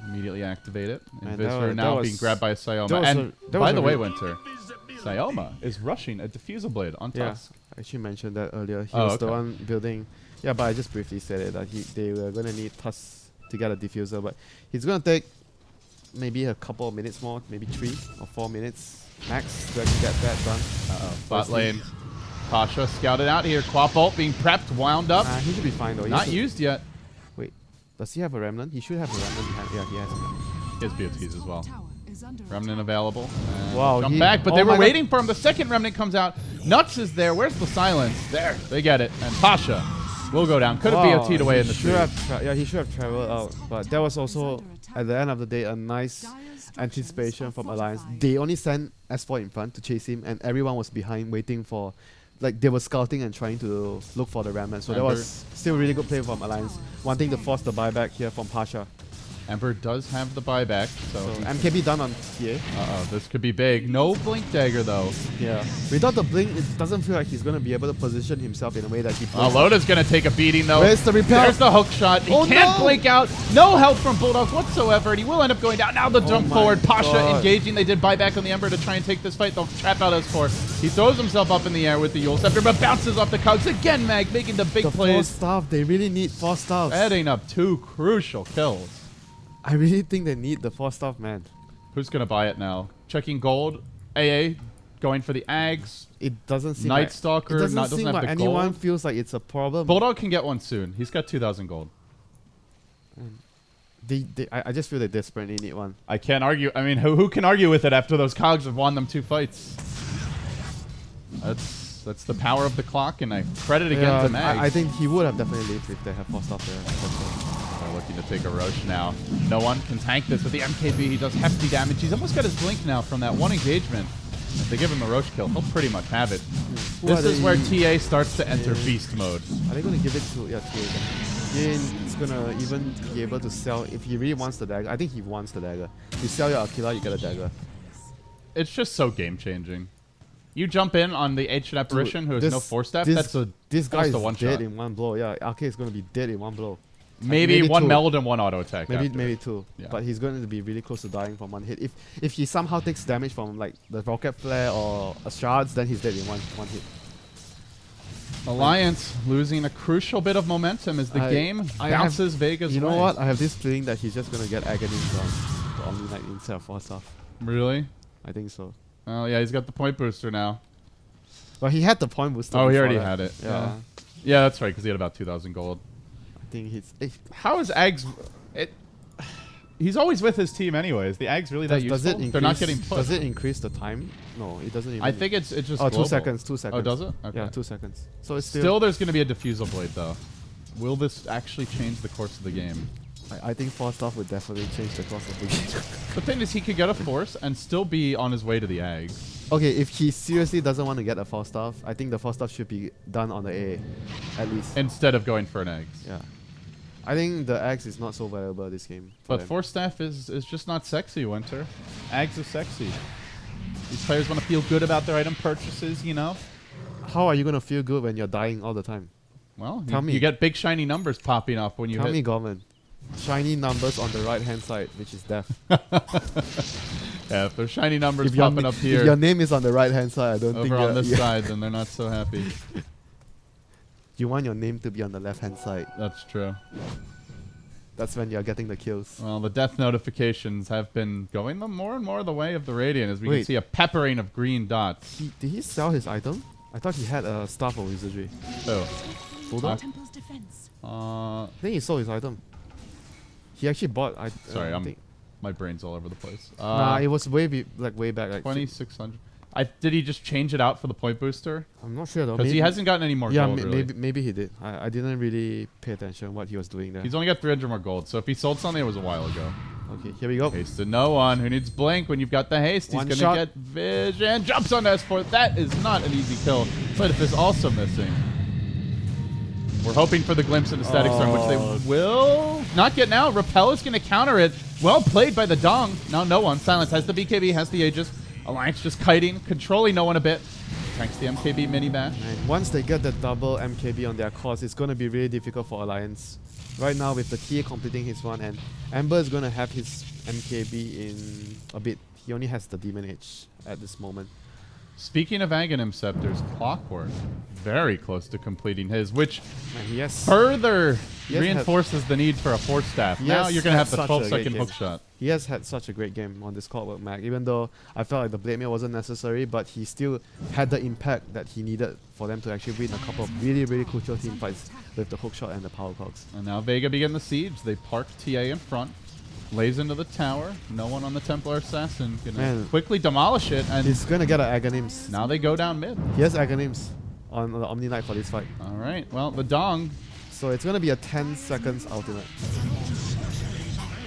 Immediately activate it. Man, Invisor that now was- being grabbed by that Sayoma. was And that by was the a way, real- Winter, Sayoma is rushing a diffusal blade on Yeah, Tusk. I actually mentioned that earlier. He Oh, was the okay. one building. Yeah, but I just briefly said it that they were gonna need Tusk to get a diffuser, but he's gonna take maybe a couple of minutes more, maybe 3 or 4 minutes Max to actually get that done. Bot lane. Pasha scouted out here. Quap ult being prepped, wound up. He should be fine though. He Not has to- used yet. Wait, does he have a remnant? He should have a remnant behind. Yeah, he has. He has BOTs as well. Tower is under Remnant available. And Wow, jump he- back, but oh they were my God. waiting for him. The second remnant comes out. Nuts is there. Where's the silence? There, they get it. And Pasha will go down. Could have Wow, BOT'd away he in the should tree. have yeah, he should have traveled out. But that was also, at the end of the day, a nice anticipation from Alliance. They only sent S4 in front to chase him, and everyone was behind waiting for, like they were scouting and trying to look for the remnant. So that Ember. was still really good play from Alliance, wanting to force the buyback here from Pasha. Ember does have the buyback, so So MKB done on TA. this could be big. No blink dagger though. Yeah. Without the blink, it doesn't feel like he's gonna be able to position himself in a way that he. Loda's gonna take a beating though. Where's the repel? There's the hook shot. He Oh, can't no! blink out. No help from Bulldogs whatsoever, and he will end up going down. Now the jump my forward. Pasha God. engaging. They did buyback on the Ember to try and take this fight. They'll trap out S4. He throws himself up in the air with the Yule Scepter, but bounces off the cogs again. Mag making the big The 4 plays, staff, they really need 4 staffs. adding up 2 crucial kills. I really think they need the 4 staff, man. Who's gonna buy it now? Checking gold. AA going for the Ags. It doesn't seem Night like, Stalker it doesn't doesn't seem have like the anyone gold. feels like it's a problem. Bulldog can get one soon. He's got 2,000 gold. I just feel they desperately need one. I can't argue. I mean, who can argue with it after those cogs have won them 2 fights? That's the power of the clock, and I credit again to Mag. I think he would have definitely lived if they have 4 staff there. They're looking to take a Roche now. No one can tank this with the MKB. He does hefty damage. He's almost got his blink now from that one engagement. If they give him a Roche kill, he'll pretty much have it. This is where TA starts to enter beast mode. Are they going to give it to TA? Is going to even be able to sell if he really wants the dagger. I think he wants the dagger. You sell your Aquila, you get a dagger. It's just so game changing. You jump in on the ancient apparition who has This- no force step. this- That's This guy is a one dead shot. in one blow. Yeah, Arcade is going to be dead in one blow. Maybe maybe one 2. meld and one auto attack. after. Maybe 2. Yeah. But he's going to be really close to dying from one hit. If he somehow takes damage from like the rocket flare or a shards, then he's dead in one hit. Alliance losing a crucial bit of momentum as the game I bounces Vega's You know way. what? I have this feeling that he's just going to get agony on the Omni Knight instead of 4 staff. Really? I think so. Oh yeah, he's got the point booster now. But he had the point booster. Oh, he before already that. had it. Yeah. Yeah, that's right, because he had about 2,000 gold. I think he's. How is Ags? He's always with his team anyways. The Ags really that Does useful? it increase? They're not getting pushed. Does it increase the time? No, it doesn't. Even I think it's just Oh, global. 2 seconds. 2 seconds. Oh, does it? Okay. Yeah, 2 seconds. So it's Still, there's going to be a diffusal blade though. Will this actually change the course of the game? I think 4 staff would definitely change the course of the game. The thing is, he could get a force and still be on his way to the Ags. Okay, if he seriously doesn't want to get a 4 staff, I think the 4 staff should be done on the A, at least. Instead of going for an Ags. Yeah. I think the Axe is not so valuable this game. for But them. Force Staff is just not sexy, WinteR. Ags is sexy. These players want to feel good about their item purchases, you know? How are you going to feel good when you're dying all the time? Well, Tell me. you get big shiny numbers popping up when you Tell hit. me, Gorman. Shiny numbers on the right hand side, which is death. Yeah, if there's shiny numbers if, your, popping up if your here name is on the right hand side, I don't think over on you're- this yeah. side, then they're not so happy. You want your name to be on the left hand side. That's true. That's when you're getting the kills. Well, the death notifications have been going more and more the way of the Radiant as we can Wait. see a peppering of green dots. Did he sell his item? I thought he had a staff of wizardry. Oh. Bulldog? Temple's defense. Uh, I think he sold his item. He actually bought. Sorry, think. my brain's all over the place. Nah, it was way way back. Like 2,600. Did he just change it out for the point booster? I'm not sure though. Because he Maybe- hasn't gotten any more Yeah, gold, really. maybe he did. I didn't really pay attention what he was doing there. He's only got 300 more gold, so if he sold something, it was a while ago. Okay, here we go. Haste to no one. Who needs blink when you've got the haste? One He's shot. going to get vision. Jumps on S4. That is not an easy kill. But if it's also missing. We're hoping for the glimpse into Static Storm, which Oh. they will not get now. Repel is going to counter it. Well played by the Dong. Now no one. Silence has the BKB, has the Aegis. Alliance just kiting, controlling no one a bit. Tanks the MKB mini bash. And once they get the double MKB on their cores, it's going to be really difficult for Alliance. Right now, with the Tia completing his one, and Ember is going to have his MKB in a bit. He only has the Demon Edge at this moment. Speaking of Aghanim Scepters, Clockwork, very close to completing his, which Man, he has, further he has reinforces the need for a Force Staff. He Now has you're going to had have the such a 12-second great hook game. shot. he has had such a great game on this Clockwork Mag, even though I felt like the Blade Mail wasn't necessary, but he still had the impact that he needed for them to actually win a couple of really, really crucial team fights with the hook shot and the power cogs. And now Vega begin the siege. They park TA in front. Lays into the tower. No one on the Templar Assassin. Gonna Man. quickly demolish it. And He's gonna get an Aghanims. now they go down mid. He has Aghanims on the Omni Knight for this fight. All right. Well, the Dong So it's gonna be a 10 seconds ultimate.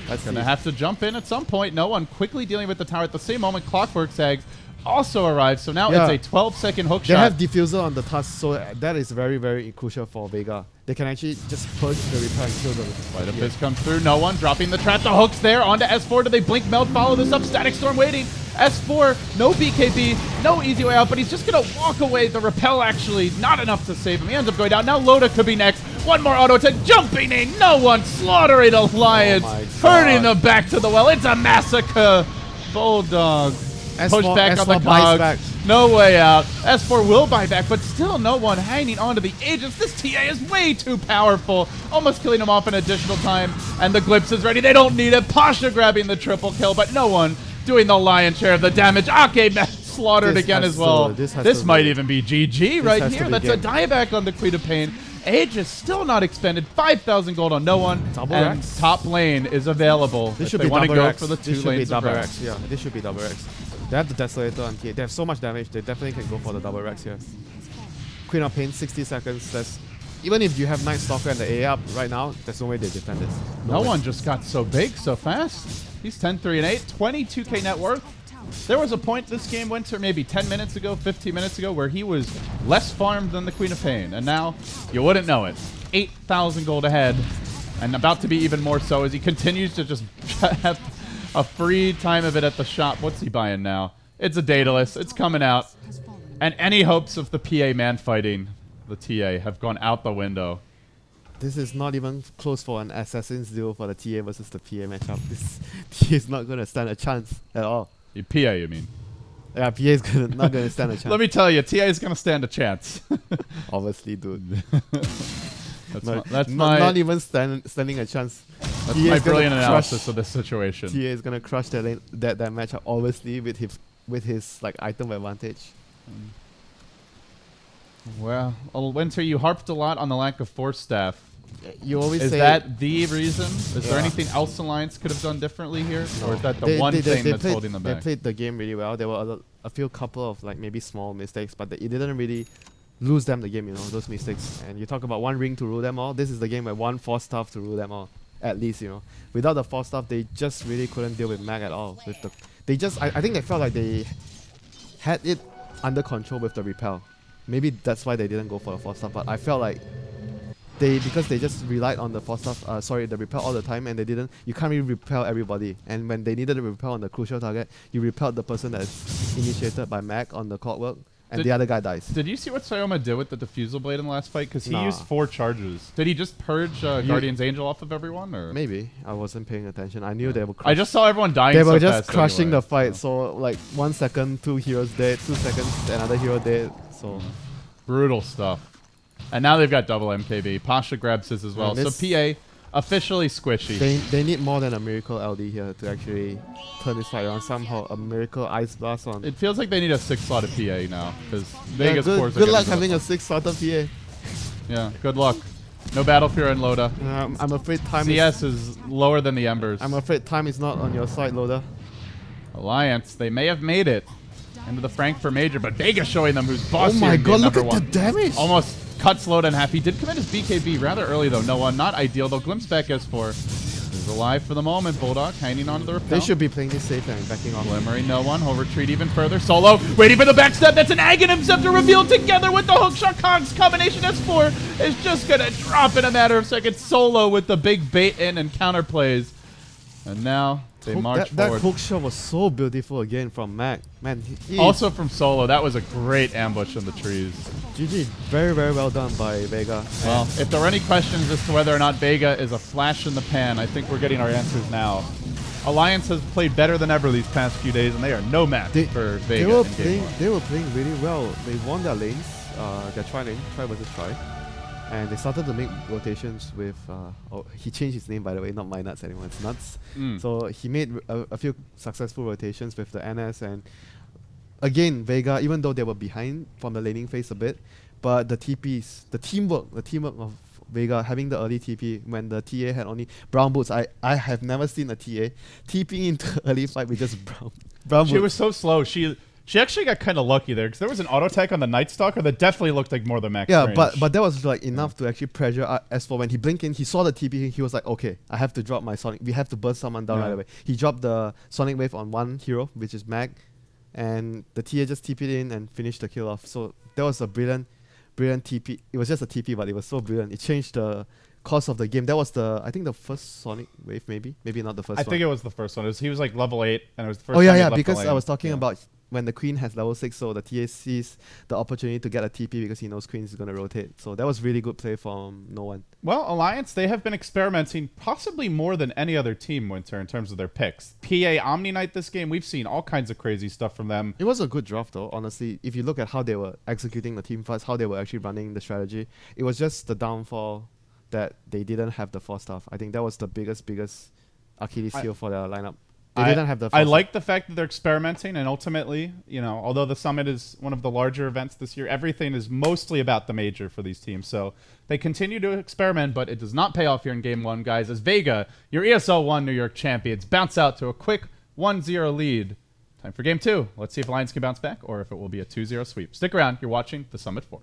Let's gonna see. have to jump in at some point. No one quickly dealing with the tower. At the same moment, Clockwork Zags also arrives. So now Yeah. it's a 12-second hook They shot. have diffuser on the tusk, so that is very, very crucial for Vega. They can actually just purge the repair and kill the Light of Fist comes through. No one dropping the trap. The hook's there. Onto S4. Do they blink meld? Follow this up. Static Storm waiting. S4, no BKB, no easy way out, but he's just going to walk away. The repel actually not enough to save him. He ends up going down. Now Loda could be next. One more auto attack. Jumping in. No one slaughtering Alliance. Oh my Hurting God. them back to the well. It's a massacre. Bulldog. Push back on the S4 buys cogs. back. No way out. S4 will buy back, but still no one hanging onto the agents. This TA is way too powerful. Almost killing him off an additional time. And the Glimpse is ready. They don't need it. Pasha grabbing the triple kill, but no one doing the lion's share of the damage. Ake slaughtered This again has as well. to- this has This to might be- even be GG right has to here. be That's a game. dieback on the Queen of Pain. Age is still not expended. 5,000 gold on no one. Double and Rex? top lane is available. This if should they be want to double go X. for the This two should be lanes of double Rex. X. Yeah, this should be double X. They have the Desolator on TA. They have so much damage. They definitely can go for the double Rex here. Queen of Pain, 60 seconds. That's even if you have Night Stalker and the A up right now, there's no way they defend this. No way. one just got so big so fast. He's 10-3-8, 22k net worth. There was a point this game went to maybe 10 minutes ago, 15 minutes ago, where he was less farmed than the Queen of Pain. And now, you wouldn't know it. 8,000 gold ahead. And about to be even more so as he continues to just have a free time of it at the shop. What's he buying now? It's a Daedalus. It's coming out. Has fallen. And any hopes of the PA man fighting the TA have gone out the window. This is not even close for an Assassin's duel for the TA versus the PA matchup. This TA is not going to stand a chance at all. PA, you mean? Yeah, PA is not going to stand a chance. Let me tell you, TA is going to stand a chance. Obviously, dude. That's my not even standing a chance. That's TA my is gonna brilliant analysis crush- of this situation. TA is gonna crush that matchup, obviously, with his like item advantage. Well, WinteR, you harped a lot on the lack of Force Staff. You always Is say that the reason? Is there Yeah. anything else Alliance could have done differently here? Or is that the They- one they- thing they that's played- holding them They back? played the game really well. There were a few couple of like maybe small mistakes, but it didn't really lose them the game. You know those mistakes. And you talk about one ring to rule them all. This is the game where one Force Staff to rule them all. At least you know. Without the Force Staff, they just really couldn't deal with Mag at all. With the, they just I think they felt like they had it under control with the repel. Maybe that's why they didn't go for the Force Staff. But I felt like because they just relied on the Force Staff, the repel all the time, and they didn't. You can't really repel everybody. And when they needed to repel on the crucial target, you repelled the person that's initiated by Mag on the Clockwork, and Did- the other guy dies. Did you see what Sayoma did with the Diffusal Blade in the last fight? Because he Nah. used 4 charges. Did he just purge Guardian's Angel off of everyone? Or Maybe I wasn't paying attention. I knew they were. I just saw everyone dying They so were just fast crushing anyway, the fight. So like 1 second, 2 heroes dead. 2 seconds, another hero dead. So Brutal stuff. And now they've got double MKB. Pasha grabs his as well. And So PA officially squishy. they need more than a miracle LD here to actually turn this fight around. Somehow a miracle ice blast on. It feels like they need a 6-slotted PA now. Because Yeah, Vegas good cores are good luck getting having a 6-slotted PA. Yeah, good luck. No Battle Fury and Loda. I'm afraid time CS is lower than the Embers. I'm afraid time is not on your side, Loda. Alliance, they may have made it into the Frankfurt Major, but Vega showing them who's boss Oh here my in god, game look number at one. the damage! Almost cuts Loda in half. He did commit his BKB rather early, though. No one, not ideal. They'll glimpse back S4. He's alive for the moment. Bulldog hanging onto the repel. They should be playing this safe and backing off. Glimmering, no one. He'll retreat even further. Solo, waiting for the backstab. That's an Aghanim Scepter revealed together with the hookshot cogs combination. S4 is just going to drop in a matter of seconds. Solo with the big bait in and counterplays. And now they march that forward. hook shot was so beautiful again from Mac. Man, he Also from Solo, that was a great ambush in the trees. GG. Very, very well done by Vega. Well, if there are any questions as to whether or not Vega is a flash in the pan, I think we're getting our answers now. Alliance has played better than ever these past few days, and they are no match for Vega. They were playing really well. They won their lanes, their try lane, try versus try. And they started to make rotations with... he changed his name, by the way, not My Nuts anymore. It's Nuts. So he made a few successful rotations with the NS. And again, Vega, even though they were behind from the laning phase a bit, but the TPs, the teamwork of Vega having the early TP when the TA had only brown boots. I have never seen a TA TPing into early fight with just brown boots. She was so slow. She actually got kind of lucky there because there was an auto attack on the Night Stalker that definitely looked like more than max range. but that was like enough to actually pressure. As for when he blinked in, he saw the TP, he was like, okay, I have to drop my Sonic. We have to burst someone down right away. He dropped the Sonic Wave on one hero, which is Mag, and the TA just TP'd in and finished the kill off. So that was a brilliant TP. It was just a TP, but it was so brilliant. It changed the course of the game. That was I think the first Sonic Wave, maybe not the first one. I think it was the first one. He was like level 8, and it was the first time he left because the lane. I was talking about when the Queen has level 6, so the TA sees the opportunity to get a TP because he knows Queen is going to rotate. So that was really good play from no one. Well, Alliance, they have been experimenting possibly more than any other team, WinteR, in terms of their picks. PA Omni Knight this game, we've seen all kinds of crazy stuff from them. It was a good draft, though, honestly. If you look at how they were executing the team fights, how they were actually running the strategy, it was just the downfall that they didn't have the 4-staff. I think that was the biggest Achilles heel for their lineup. They didn't have the 4-staff. I like the fact that they're experimenting, and ultimately, although the Summit is one of the larger events this year, everything is mostly about the major for these teams. So they continue to experiment, but it does not pay off here in Game 1, guys, as Vega, your ESL 1 New York champions, bounce out to a quick 1-0 lead. Time for Game 2. Let's see if Alliance can bounce back, or if it will be a 2-0 sweep. Stick around. You're watching The Summit 4.